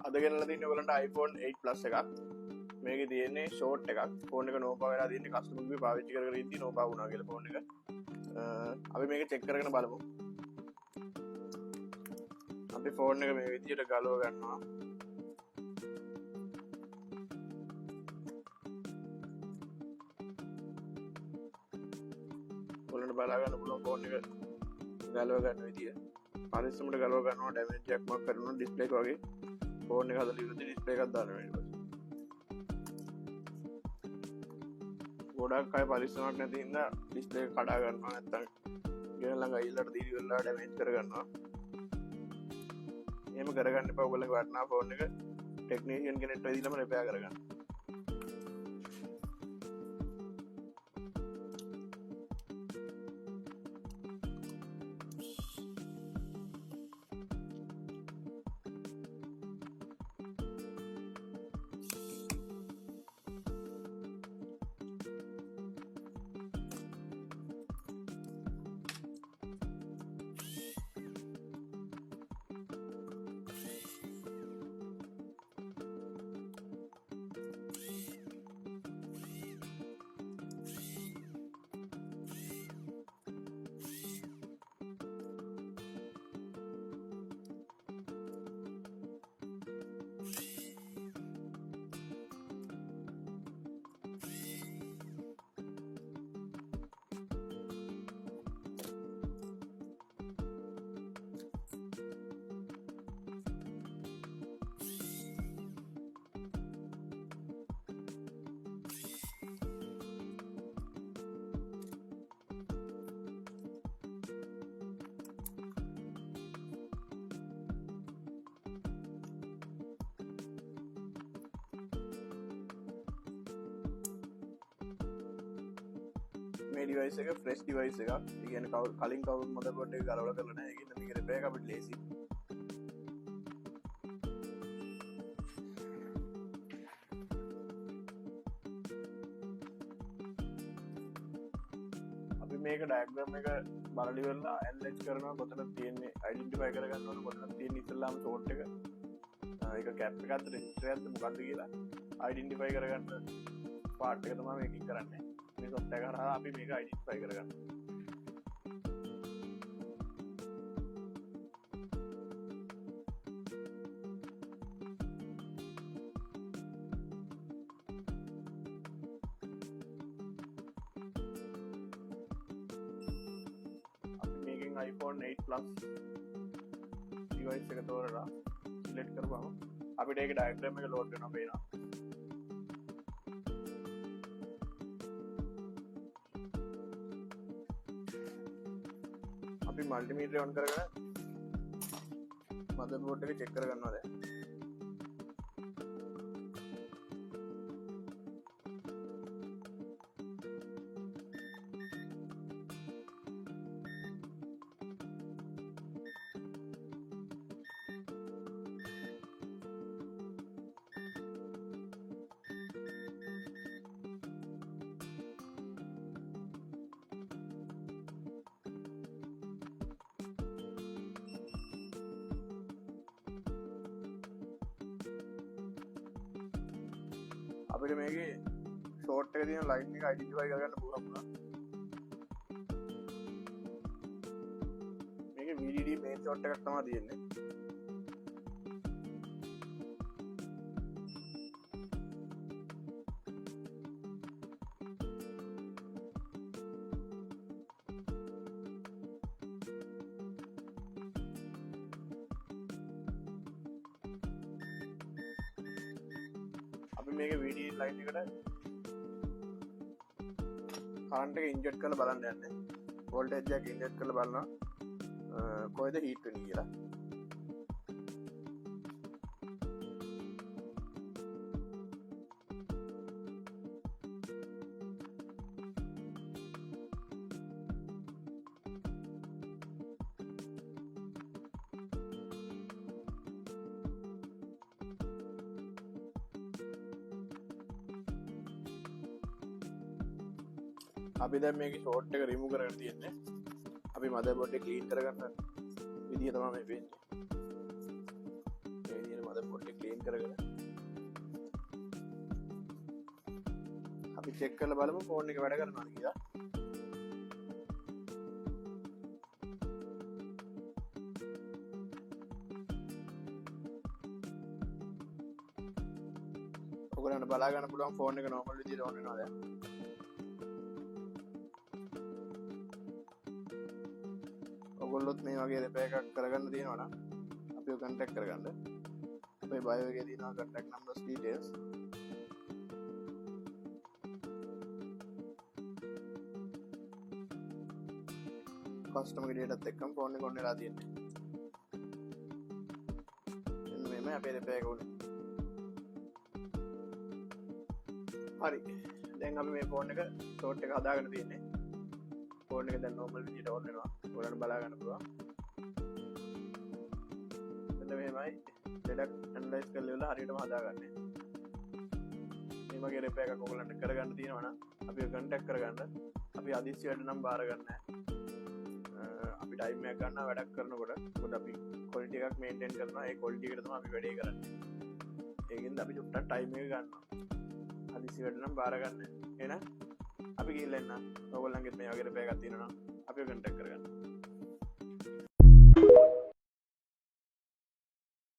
අද ගෙනල්ලා තියෙන්නේ ඔයගලන්ට iPhone 8 Plus එකක්. මේකේ තියෙන්නේ ෂෝට් එකක්. ෆෝන් එක නෝපා වෙලා තියෙන්නේ කස්ටමර්ගේ පාවිච්චි කර කර ඉඳි නෝපා වුණා කියලා ෆෝන් එක. අපි මේක චෙක් කරගෙන බලමු. අපි ෆෝන් එක මේ විදිහට ගලව ගන්නවා. ඔයගලන්ට බලා ගන්න පුළුවන් ෆෝන් එක ගලව ගන්න විදිය. පරිස්සමට ගලව ගන්නවා ඩැමේජ් එකක් මොකක් කරනවා ඩිස්ප්ලේ එක වගේ. ෆෝන් එක හදලා ඉවරදී ඩිස්ප්ලේ එකක් දානවා ඊට පස්සේ. ගොඩක් අය පරිස්සමක් නැති හින්දා ඩිස්ප්ලේ එක කඩා ගන්නවා නැත්තම් ගෙනල්ලා ගයිල්ලට දීලි වෙලා ඩැමේජ් කර ගන්නවා. එහෙම කරගන්න එපා. ඔයගොල්ලන්ගේ වටිනා ෆෝන් එක ටෙක්නීෂියන් කෙනෙක්ට දීලාම රිපෙයාර් කරගන්න. මේ ඩිවයිස් එක ෆ්‍රෙෂ් ඩිවයිස් එකක්. ඒ කියන්නේ කලින් කවුරුත් මදර්බෝඩ් එක ගලවලා කරලා නැහැ. ඒක ඉතින් මේක රිපෙයාර් එක අපිට ලේසි. අපි මේක ඩයග්‍රෑම් එක බලලි වෙලා ඇනලයිස් කරනවා. කොතනද තියෙන්නේ අයිඩෙන්ටිෆයි කරගන්න ඕන. කොතනද තියෙන්නේ ඉස්සෙල්ලාම ෂෝට් එක. ඒක කැප් එකක්ද රෙජිස්ටර් එකක්ද මොකක්ද කියලා අයිඩෙන්ටිෆයි කරගන්න පාර්ට් එක තමයි මේකෙන් කරන්නේ. මේ software එක හරහා අපි මේක අයිඩෙන්ටිෆයි කරගන්න. අපි මේකෙන් iPhone 8 Plus device එක තෝරලා select කරපුවම අපිට ඒක diagram එක load වෙනවා පේනවා. අපි මල්ටිමීටර් ඔන් කරගෙන මදර්බෝඩ් එක චෙක් කරගන්නවා දැන්. අපිට මේකේ ෂෝට් එක තියෙන ලයින් එක අයිඩෙන්ටිෆයි කරගන්න පුළුවන් වුණා. මේකේ VDD මේන් ෂෝට් එකක් තමයි තියෙන්නේ. අපි මේක VDD ලයින් එකට කරන්ට් එක ඉන්ජෙක්ට් කරලා බලන්න යන්නේ. වෝල්ටේජ් එක ඉන්ජෙක්ට් කරලා බලනවා කොහෙද හීට් වෙන්නේ කියලා. අපි දැන් මේකේ ෂෝට් එක රිමූව් කරගෙන තියෙන්නේ. අපි මදර්බෝඩ් එක ක්ලීන් කරගන්න විදිය තමයි මේ වෙන්නේ. මේ විදිහට මදර්බෝඩ් එක ක්ලීන් කරගෙන අපි චෙක් කරලා බලමු ෆෝන් එක වැඩ කරනවද කියලා. ඔයගොල්ලන්ට බලා ගන්න පුළුවන් ෆෝන් එක normal විදිහට on වෙනවා දැන්. ඔයගොල්ලොත් මේ වගේ රිපෙයාර් එකක් කරගන්න තියෙනවා නම් අපිව contact කරගන්න. අපේ bio එකේ තියෙනවා contact numbers details. customer data එකත් එක්කම ෆෝන් එක on වෙලා තියෙන්නේ. එන්න මෙහෙම අපේ රිපෙයාර් එක උනේ. හරි. දැන් අපි මේ ෆෝන් එක short එක හදාගෙන තියෙන්නේ. ෆෝන් එක දැන් normal විදිහට on වෙනවා. ඔයාලට බලා ගන්න පුළුවන්. මෙන්න මෙහෙමයි දෙයක් ඇනලයිස් කරලා ඉවරලා හරියටම හදාගන්නේ. මේ වගේ රිපෙයාර් එකක් ඔයගලන්ට කරගන්න තියෙනවා නම් අපිව contact කරගන්න. අපි අදිස්සියට නම් බාර ගන්න නැහැ. අපි ටයිම් එකක් ගන්නවා වැඩක් කරනකොට. මොකද අපි quality එකක් maintain කරනවා. ඒ quality එකට තමයි අපි වැඩේ කරන්නේ. ඒකෙන්ද අපි චුට්ටක් ටයිම් එක ගන්නවා. අදිස්සියට නම් බාර ගන්න. එහෙනම් අපි ගිහිල්ලා එන්න. ඔයගොල්ලන්ගෙත් මේ වගේ රිපෙයාර් එකක් තියෙනවා නම් අපිව contact කරගන්න.